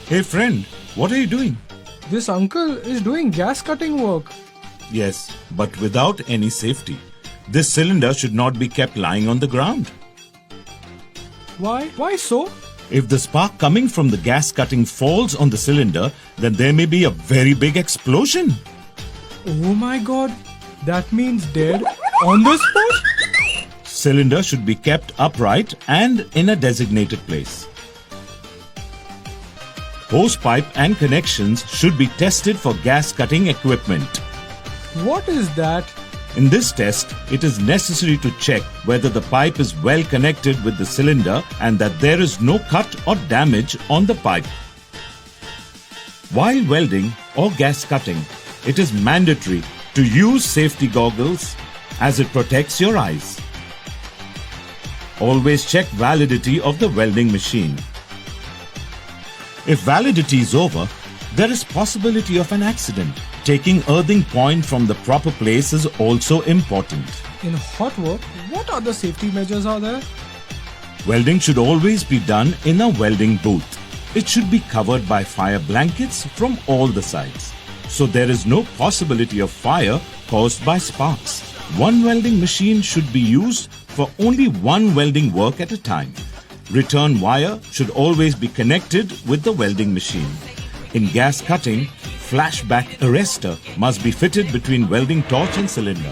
Hey friend, what are you doing? This uncle is doing gas cutting work. Yes, but without any safety. This cylinder should not be kept lying on the ground. Why? Why so? If the spark coming from the gas cutting falls on the cylinder, then there may be a very big explosion. Oh my god. That means dead on the spot? Cylinder should be kept upright and in a designated place. Hose pipe and connections should be tested for gas cutting equipment. What is that? In this test, it is necessary to check whether the pipe is well connected with the cylinder and that there is no cut or damage on the pipe. While welding or gas cutting, it is mandatory to use safety goggles as it protects your eyes. Always check validity of the welding machine. If validity is over, there is possibility of an accident. Taking earthing point from the proper place is also important. In hot work, what other safety measures are there? Welding should always be done in a welding booth. It should be covered by fire blankets from all the sides, so there is no possibility of fire caused by sparks. One welding machine should be used for only one welding work at a time. Return wire should always be connected with the welding machine. In gas cutting, flashback arrestor must be fitted between welding torch and cylinder.